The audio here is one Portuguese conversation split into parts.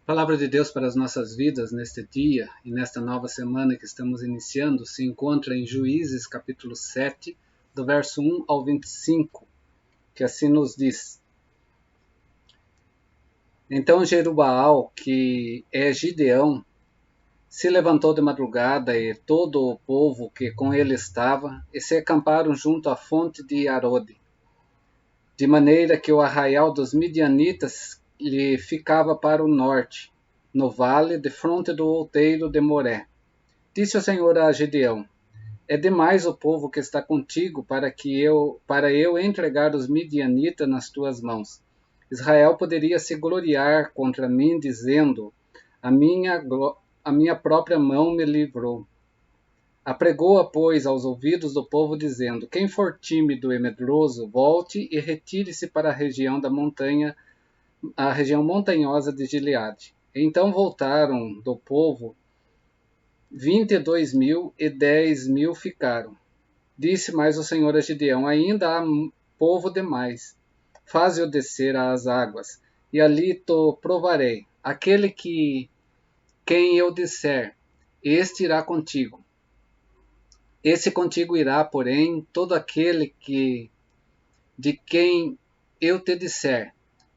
Palavra de Deus para as nossas vidas neste dia e nesta nova semana que estamos iniciando se encontra em Juízes capítulo 7, do verso 1 ao 25, que assim nos diz: Então Jerubaal, que é Gideão, se levantou de madrugada e todo o povo que com ele estava, e se acamparam junto à fonte de Arode, de maneira que o arraial dos midianitas lhe ficava para o norte, no vale, defronte do outeiro de Moré. Disse o Senhor a Gideão: É demais o povo que está contigo para eu entregar os midianitas nas tuas mãos. Israel poderia se gloriar contra mim, dizendo: a minha própria mão me livrou. Apregou-a, pois, aos ouvidos do povo, dizendo: Quem for tímido e medroso, volte e retire-se para a região montanhosa de Gileade. Então voltaram do povo 22.000 e 10.000 ficaram. Disse mais o Senhor a Gideão: Ainda há povo demais. Faze-o descer às águas, e ali te provarei. Quem eu disser, este irá contigo. Esse contigo irá, porém, todo aquele de quem eu te disser,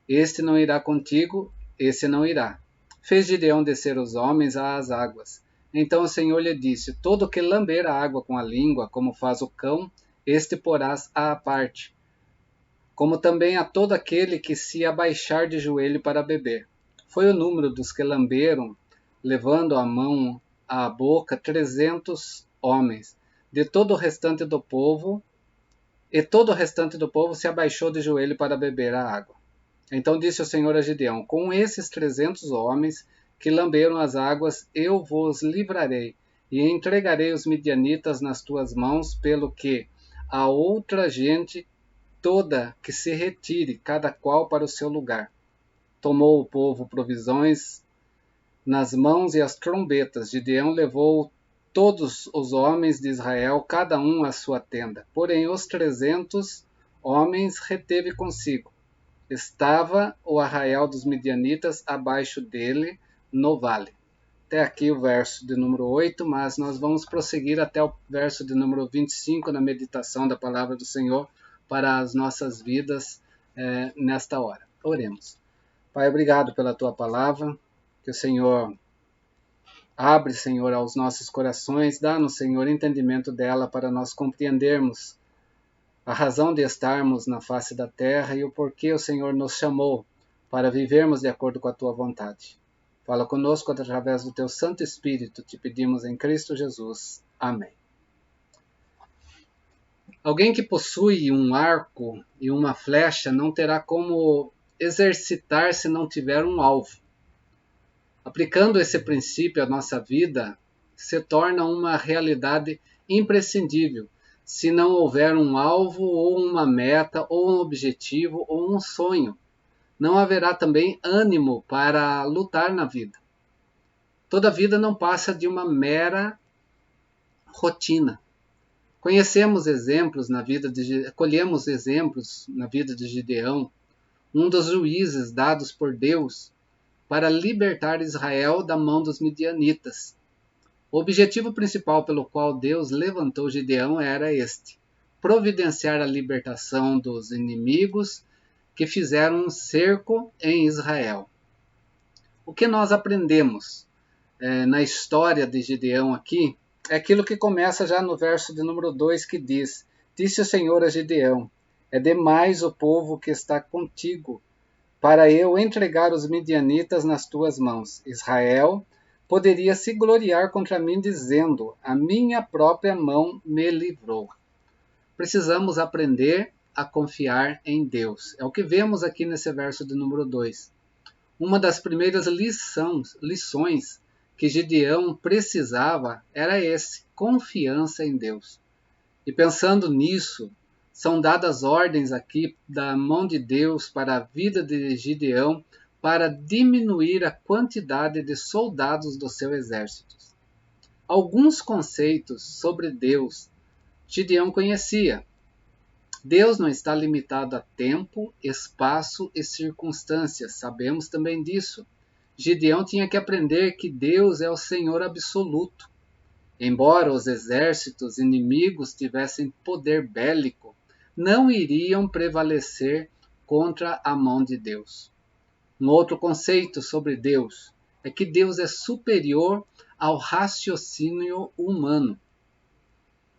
este não irá contigo, esse não irá. Fez Gideão descer os homens às águas. Então o Senhor lhe disse: Todo que lamber a água com a língua, como faz o cão, este porás à parte, como também a todo aquele que se abaixar de joelho para beber. Foi o número dos que lamberam, levando a mão à boca, 300 homens. De todo o restante do povo, e todo o restante do povo se abaixou de joelho para beber a água. Então disse o Senhor a Gideão: Com esses 300 homens que lamberam as águas, eu vos livrarei, e entregarei os midianitas nas tuas mãos, pelo que a outra gente toda que se retire, cada qual para o seu lugar. Tomou o povo provisões nas mãos e as trombetas. Gideão levou todos os homens de Israel, cada um à sua tenda. Porém, os 300 homens reteve consigo. Estava o arraial dos midianitas abaixo dele, no vale. Até aqui o verso de número 8, mas nós vamos prosseguir até o verso de número 25 na meditação da palavra do Senhor para as nossas vidas nesta hora. Oremos. Pai, obrigado pela tua palavra, que o Senhor abre, Senhor, aos nossos corações, dá-nos, Senhor, entendimento dela para nós compreendermos a razão de estarmos na face da terra e o porquê o Senhor nos chamou para vivermos de acordo com a tua vontade. Fala conosco através do teu Santo Espírito, te pedimos em Cristo Jesus. Amém. Alguém que possui um arco e uma flecha não terá como exercitar se não tiver um alvo. Aplicando esse princípio à nossa vida, se torna uma realidade imprescindível se não houver um alvo ou uma meta ou um objetivo ou um sonho. Não haverá também ânimo para lutar na vida. Toda vida não passa de uma mera rotina. Colhemos exemplos na vida de Gideão, um dos juízes dados por Deus para libertar Israel da mão dos midianitas. O objetivo principal pelo qual Deus levantou Gideão era este: providenciar a libertação dos inimigos que fizeram um cerco em Israel. O que nós aprendemos na história de Gideão aqui é aquilo que começa já no verso de número 2, que diz: Disse o Senhor a Gideão: É demais o povo que está contigo para eu entregar os midianitas nas tuas mãos. Israel poderia se gloriar contra mim, dizendo: A minha própria mão me livrou. Precisamos aprender a confiar em Deus. É o que vemos aqui nesse verso de número 2. Uma das primeiras lições que Gideão precisava era confiança em Deus. E pensando nisso, são dadas ordens aqui da mão de Deus para a vida de Gideão para diminuir a quantidade de soldados do seu exército. Alguns conceitos sobre Deus Gideão conhecia. Deus não está limitado a tempo, espaço e circunstâncias, sabemos também disso. Gideão tinha que aprender que Deus é o Senhor absoluto. Embora os exércitos inimigos tivessem poder bélico, não iriam prevalecer contra a mão de Deus. Um outro conceito sobre Deus é que Deus é superior ao raciocínio humano.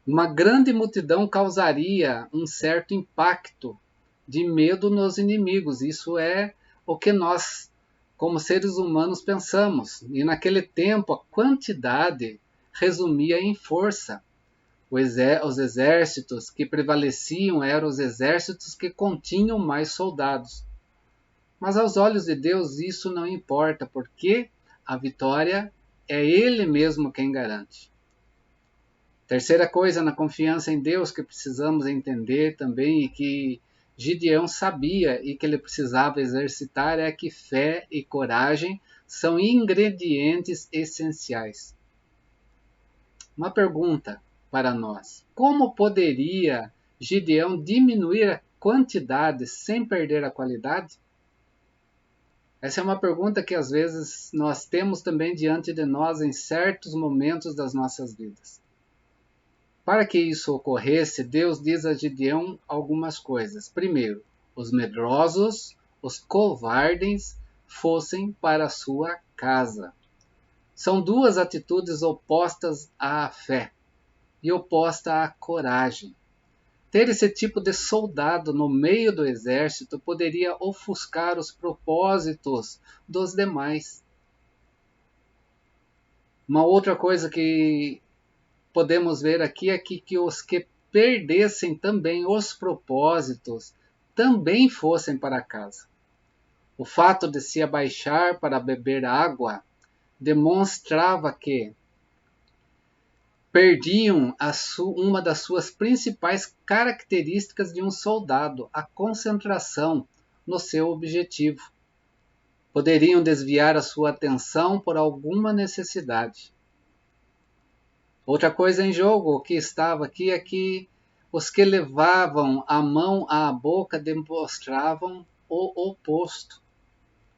Uma grande multidão causaria um certo impacto de medo nos inimigos. Isso é o que nós, como seres humanos, pensamos. E naquele tempo, a quantidade resumia em força. Os exércitos que prevaleciam eram os exércitos que continham mais soldados. Mas aos olhos de Deus isso não importa, porque a vitória é Ele mesmo quem garante. Terceira coisa na confiança em Deus que precisamos entender também e que Gideão sabia e que ele precisava exercitar é que fé e coragem são ingredientes essenciais. Uma pergunta para nós: como poderia Gideão diminuir a quantidade sem perder a qualidade? Essa é uma pergunta que às vezes nós temos também diante de nós em certos momentos das nossas vidas. Para que isso ocorresse, Deus diz a Gideão algumas coisas. Primeiro, os medrosos, os covardes, fossem para a sua casa. São duas atitudes opostas à fé e oposta à coragem. Ter esse tipo de soldado no meio do exército poderia ofuscar os propósitos dos demais. Uma outra coisa que podemos ver aqui é que os que perdessem também os propósitos também fossem para casa. O fato de se abaixar para beber água demonstrava que perdiam uma das suas principais características de um soldado, a concentração no seu objetivo. Poderiam desviar a sua atenção por alguma necessidade. Outra coisa em jogo que estava aqui é que os que levavam a mão à boca demonstravam o oposto.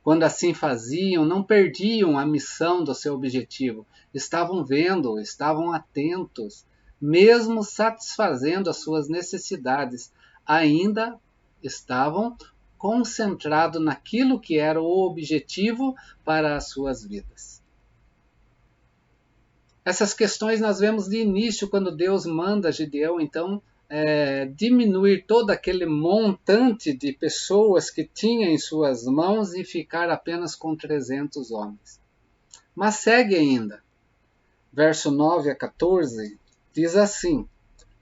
Quando assim faziam, não perdiam a missão do seu objetivo. Estavam vendo, estavam atentos, mesmo satisfazendo as suas necessidades, ainda estavam concentrados naquilo que era o objetivo para as suas vidas. Essas questões nós vemos de início quando Deus manda Gideão, então, diminuir todo aquele montante de pessoas que tinha em suas mãos e ficar apenas com 300 homens. Mas segue ainda. Verso 9 a 14 diz assim: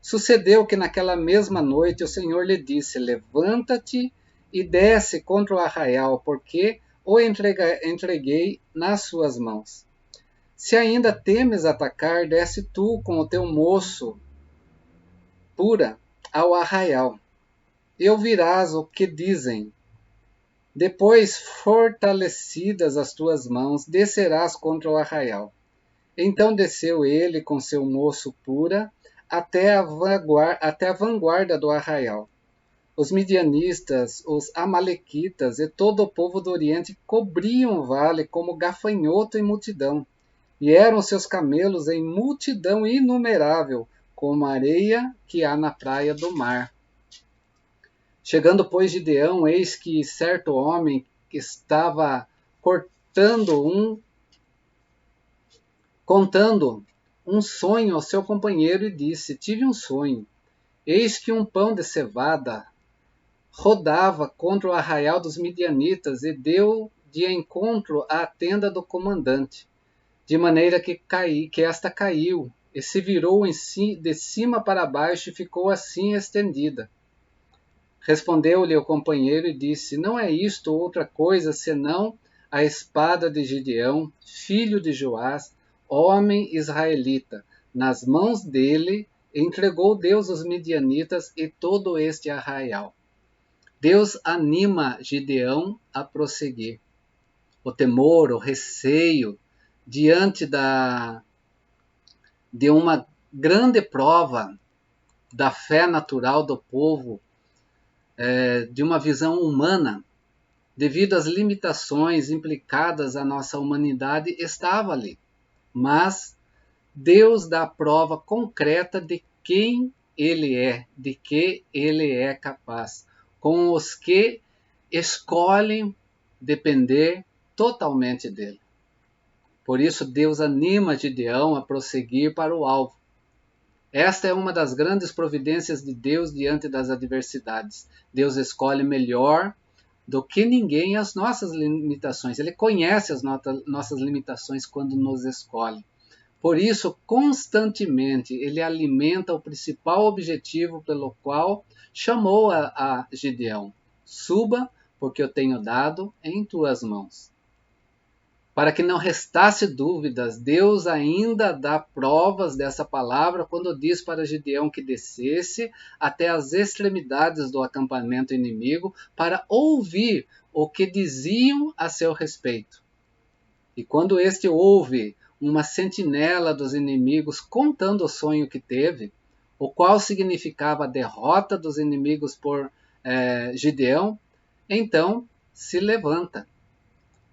Sucedeu que naquela mesma noite o Senhor lhe disse: Levanta-te e desce contra o arraial, porque o entreguei nas suas mãos. Se ainda temes atacar, desce tu com o teu moço pura ao arraial, e ouvirás o que dizem. Depois, fortalecidas as tuas mãos, descerás contra o arraial. Então desceu ele com seu moço pura até a vanguarda do arraial. Os midianistas, os amalequitas e todo o povo do Oriente cobriam o vale como gafanhoto em multidão. E eram seus camelos em multidão inumerável, como a areia que há na praia do mar. Chegando, pois, Gideão, eis que certo homem que estava contando um sonho ao seu companheiro e disse: Tive um sonho. Eis que um pão de cevada rodava contra o arraial dos midianitas e deu de encontro à tenda do comandante, de maneira que esta caiu, e se virou de cima para baixo e ficou assim estendida. Respondeu-lhe o companheiro e disse: Não é isto outra coisa senão a espada de Gideão, filho de Joás, homem israelita. Nas mãos dele entregou Deus os midianitas e todo este arraial. Deus anima Gideão a prosseguir. O temor, o receio, diante de uma grande prova da fé natural do povo, de uma visão humana, devido às limitações implicadas à nossa humanidade, estava ali. Mas Deus dá prova concreta de quem Ele é, de que Ele é capaz, com os que escolhem depender totalmente dele. Por isso, Deus anima Gideão a prosseguir para o alvo. Esta é uma das grandes providências de Deus diante das adversidades. Deus escolhe melhor do que ninguém as nossas limitações. Ele conhece as nossas limitações quando nos escolhe. Por isso, constantemente, ele alimenta o principal objetivo pelo qual chamou a Gideão: suba, porque eu tenho dado em tuas mãos. Para que não restasse dúvidas, Deus ainda dá provas dessa palavra quando diz para Gideão que descesse até as extremidades do acampamento inimigo para ouvir o que diziam a seu respeito. E quando este ouve uma sentinela dos inimigos contando o sonho que teve, o qual significava a derrota dos inimigos por Gideão, então se levanta.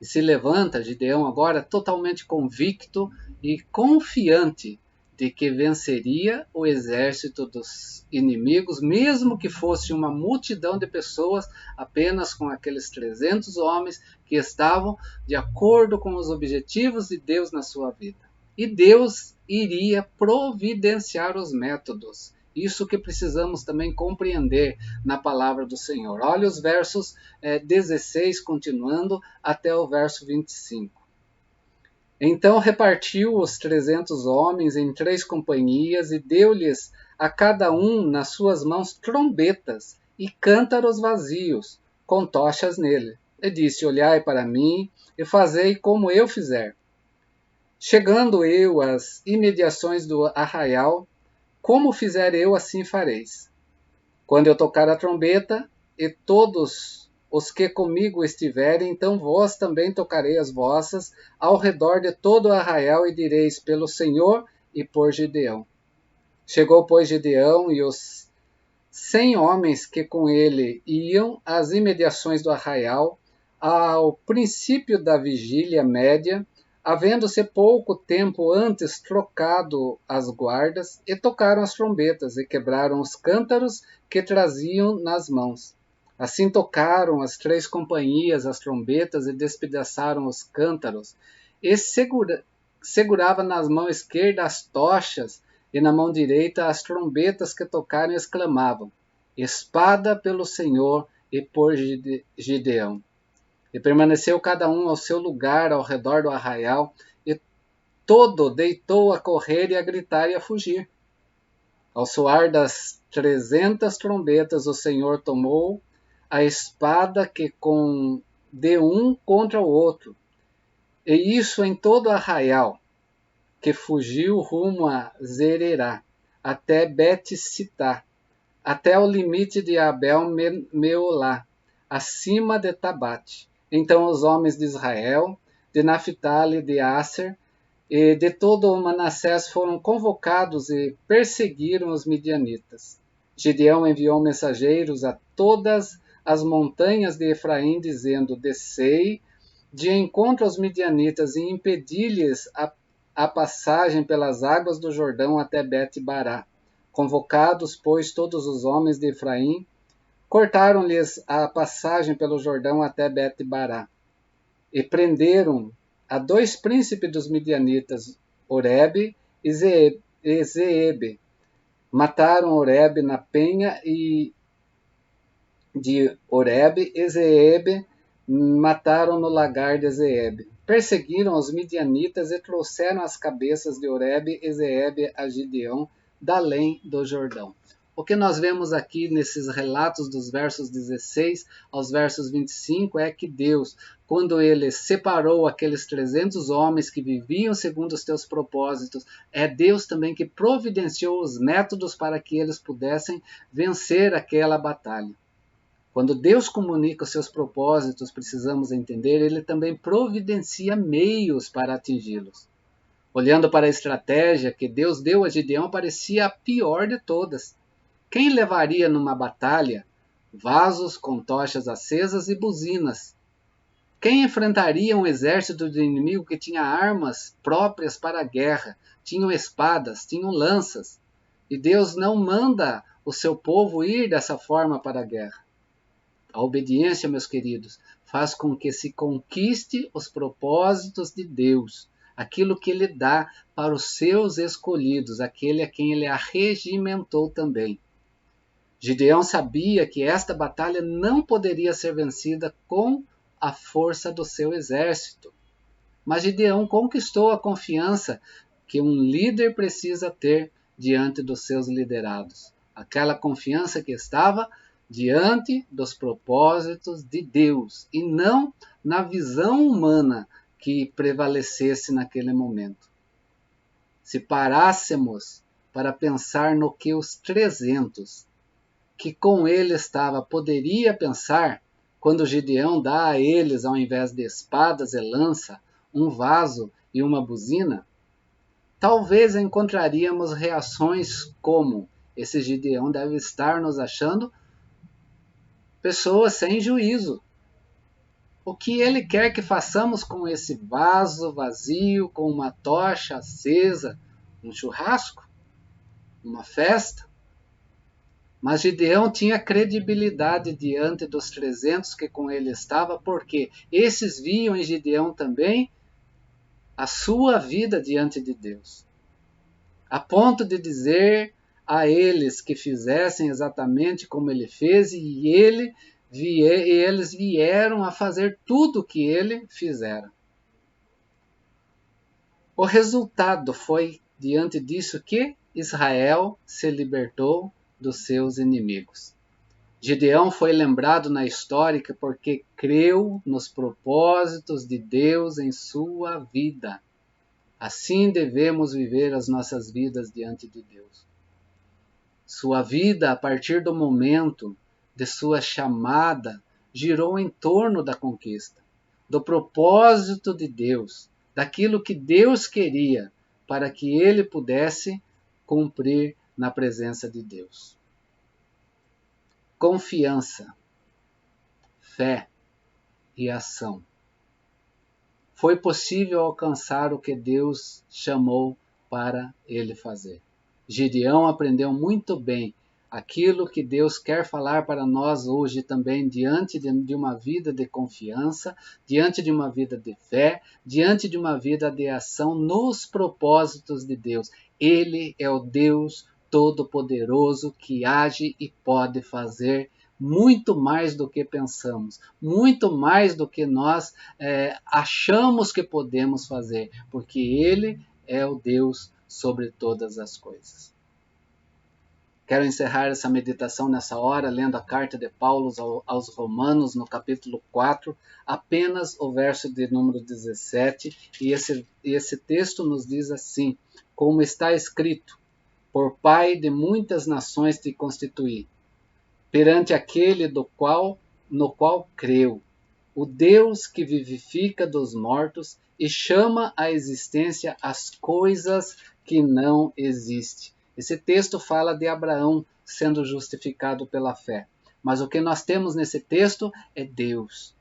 E se levanta Gideão agora totalmente convicto e confiante de que venceria o exército dos inimigos, mesmo que fosse uma multidão de pessoas, apenas com aqueles 300 homens que estavam de acordo com os objetivos de Deus na sua vida. E Deus iria providenciar os métodos. Isso que precisamos também compreender na palavra do Senhor. Olha os versos 16, continuando até o verso 25. Então repartiu os 300 homens em 3 companhias e deu-lhes a cada um nas suas mãos trombetas e cântaros vazios, com tochas nele. E disse: olhai para mim e fazei como eu fizer. Chegando eu às imediações do arraial, como fizer eu, assim fareis. Quando eu tocar a trombeta, e todos os que comigo estiverem, então vós também tocarei as vossas ao redor de todo o arraial, e direis: pelo Senhor e por Gideão. Chegou, pois, Gideão e os 100 homens que com ele iam às imediações do arraial, ao princípio da vigília média, havendo-se pouco tempo antes trocado as guardas, e tocaram as trombetas, e quebraram os cântaros que traziam nas mãos. Assim tocaram as 3 companhias as trombetas, e despedaçaram os cântaros, e segurava nas mãos esquerda as tochas, e na mão direita as trombetas que tocaram, e exclamavam: espada pelo Senhor e por Gideão. E permaneceu cada um ao seu lugar ao redor do arraial, e todo deitou a correr e a gritar e a fugir. Ao soar das 300 trombetas, o Senhor tomou a espada que de um contra o outro, e isso em todo o arraial, que fugiu rumo a Zererá, até Bet-Sitá, até o limite de Abel-Meolá, acima de Tabate. Então os homens de Israel, de Naphtali, de Asser e de todo o Manassés foram convocados e perseguiram os midianitas. Gideão enviou mensageiros a todas as montanhas de Efraim, dizendo: descei de encontro aos midianitas e impedi-lhes a passagem pelas águas do Jordão até Bet-Bará. Convocados, pois, todos os homens de Efraim, cortaram-lhes a passagem pelo Jordão até Bet-Bará, e prenderam a 2 príncipes dos midianitas, Oreb e Zeebe. Mataram Oreb na penha de Oreb, e Zeebe mataram no lagar de Zeebe. Perseguiram os midianitas e trouxeram as cabeças de Oreb e Zeebe a Gideão, da além do Jordão. O que nós vemos aqui nesses relatos dos versos 16 aos versos 25 é que Deus, quando ele separou aqueles 300 homens que viviam segundo os teus propósitos, é Deus também que providenciou os métodos para que eles pudessem vencer aquela batalha. Quando Deus comunica os seus propósitos, precisamos entender, ele também providencia meios para atingi-los. Olhando para a estratégia que Deus deu a Gideão, parecia a pior de todas. Quem levaria numa batalha vasos com tochas acesas e buzinas? Quem enfrentaria um exército do inimigo que tinha armas próprias para a guerra? Tinham espadas, tinham lanças. E Deus não manda o seu povo ir dessa forma para a guerra. A obediência, meus queridos, faz com que se conquiste os propósitos de Deus, aquilo que Ele dá para os seus escolhidos, aquele a quem Ele arregimentou também. Gideão sabia que esta batalha não poderia ser vencida com a força do seu exército. Mas Gideão conquistou a confiança que um líder precisa ter diante dos seus liderados. Aquela confiança que estava diante dos propósitos de Deus e não na visão humana que prevalecesse naquele momento. Se parássemos para pensar no que os 300 que com ele estava poderia pensar, quando Gideão dá a eles, ao invés de espadas e lança, um vaso e uma buzina, talvez encontraríamos reações como: esse Gideão deve estar nos achando pessoas sem juízo. O que ele quer que façamos com esse vaso vazio, com uma tocha acesa, um churrasco, uma festa? Mas Gideão tinha credibilidade diante dos 300 que com ele estava, porque esses viam em Gideão também a sua vida diante de Deus, a ponto de dizer a eles que fizessem exatamente como ele fez, e eles vieram a fazer tudo o que ele fizera. O resultado foi, diante disso, que Israel se libertou dos seus inimigos. Gideão foi lembrado na história porque creu nos propósitos de Deus em sua vida. Assim devemos viver as nossas vidas diante de Deus. Sua vida, a partir do momento de sua chamada, girou em torno da conquista, do propósito de Deus, daquilo que Deus queria para que ele pudesse cumprir na presença de Deus. Confiança, fé e ação. Foi possível alcançar o que Deus chamou para ele fazer. Gideão aprendeu muito bem aquilo que Deus quer falar para nós hoje também, diante de uma vida de confiança, diante de uma vida de fé, diante de uma vida de ação nos propósitos de Deus. Ele é o Deus Todo-Poderoso que age e pode fazer muito mais do que pensamos, muito mais do que nós achamos que podemos fazer, porque Ele é o Deus sobre todas as coisas. Quero encerrar essa meditação nessa hora, lendo a carta de Paulo aos Romanos, no capítulo 4, apenas o verso de número 17, e esse texto nos diz assim: como está escrito, por Pai de muitas nações te constituí, perante aquele no qual creu, o Deus que vivifica dos mortos e chama à existência as coisas que não existem. Esse texto fala de Abraão sendo justificado pela fé. Mas o que nós temos nesse texto é Deus.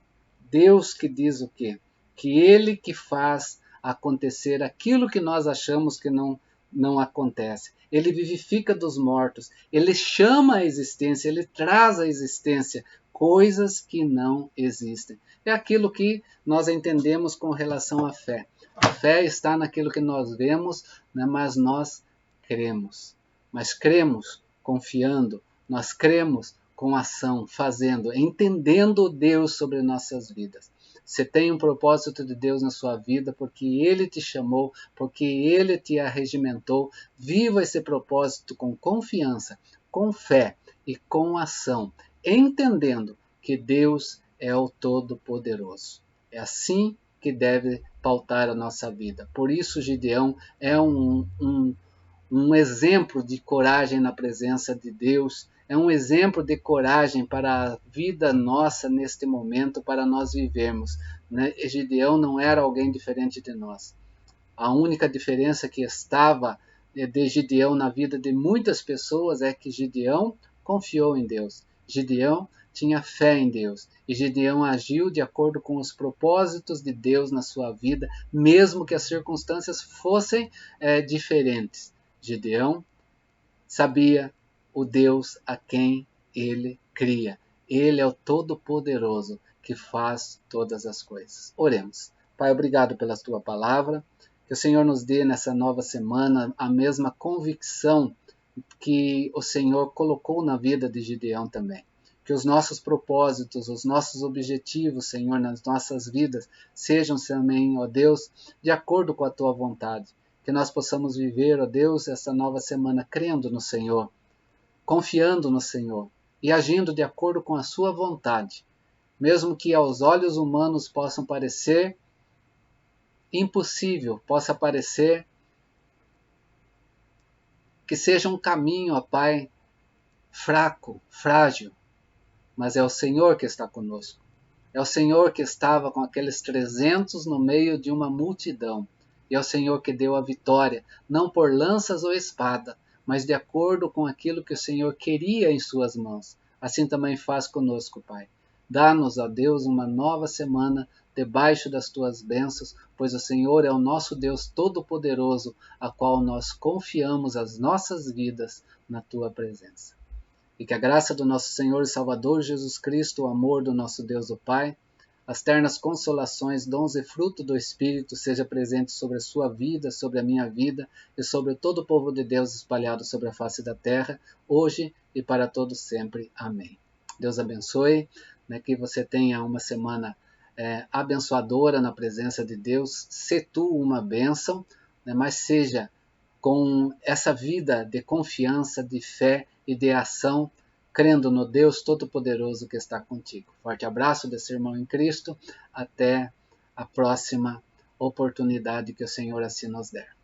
Deus que diz o quê? Que Ele que faz acontecer aquilo que nós achamos que não acontece. Ele vivifica dos mortos, ele chama à existência, ele traz à existência coisas que não existem. É aquilo que nós entendemos com relação à fé. A fé está naquilo que nós vemos, né, mas nós cremos. Mas cremos confiando, nós cremos com ação, fazendo, entendendo Deus sobre nossas vidas. Você tem um propósito de Deus na sua vida porque Ele te chamou, porque Ele te arregimentou. Viva esse propósito com confiança, com fé e com ação, entendendo que Deus é o Todo-Poderoso. É assim que deve pautar a nossa vida. Por isso, Gideão é um exemplo de coragem na presença de Deus, é um exemplo de coragem para a vida nossa neste momento, para nós vivermos. Né? Gideão não era alguém diferente de nós. A única diferença que estava de Gideão na vida de muitas pessoas é que Gideão confiou em Deus. Gideão tinha fé em Deus. E Gideão agiu de acordo com os propósitos de Deus na sua vida, mesmo que as circunstâncias fossem diferentes. Gideão sabia o Deus a quem ele cria. Ele é o Todo-Poderoso que faz todas as coisas. Oremos. Pai, obrigado pela tua palavra. Que o Senhor nos dê nessa nova semana a mesma convicção que o Senhor colocou na vida de Gideão também. Que os nossos propósitos, os nossos objetivos, Senhor, nas nossas vidas, sejam também, ó Deus, de acordo com a tua vontade. Que nós possamos viver, ó Deus, essa nova semana crendo no Senhor, confiando no Senhor e agindo de acordo com a sua vontade. Mesmo que aos olhos humanos possam parecer impossível, possa parecer que seja um caminho, ó Pai, fraco, frágil, mas é o Senhor que está conosco. É o Senhor que estava com aqueles 300 no meio de uma multidão. E é o Senhor que deu a vitória, não por lanças ou espada, mas de acordo com aquilo que o Senhor queria em suas mãos. Assim também faz conosco, Pai. Dá-nos, ó Deus, uma nova semana debaixo das tuas bênçãos, pois o Senhor é o nosso Deus Todo-Poderoso, a qual nós confiamos as nossas vidas na tua presença. E que a graça do nosso Senhor e Salvador Jesus Cristo, o amor do nosso Deus o Pai, as ternas consolações, dons e fruto do Espírito seja presente sobre a sua vida, sobre a minha vida e sobre todo o povo de Deus espalhado sobre a face da terra, hoje e para todos sempre. Amém. Deus abençoe, que você tenha uma semana abençoadora na presença de Deus, se tu uma bênção, mas seja com essa vida de confiança, de fé e de ação, crendo no Deus Todo-Poderoso que está contigo. Forte abraço desse irmão em Cristo. Até a próxima oportunidade que o Senhor assim nos der.